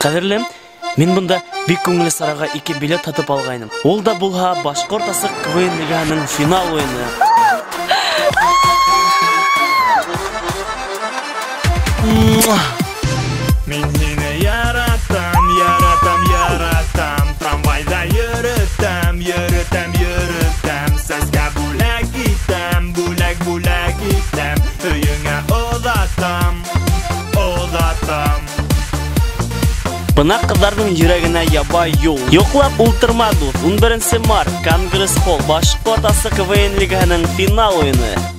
Кадерлем, мен бунда бик көңілі сарага 2 билет татып алғайным. Ол да булга Башкорт асык КВН лиганың финал ойыны. Мен сені яратам, яратам, яратам. Трамвайда йөрітем, йөрітем, йөрітем. Сәскә бүләк итем, бүләк, бүләк итем. Өйеңә оҙатам, оҙатам. Бына кызларның йөрәгенә ябай юл. Йоклап ултырма дус. 11 март Конгресс холл Башкорт асык КВН лиганың финал ойыны.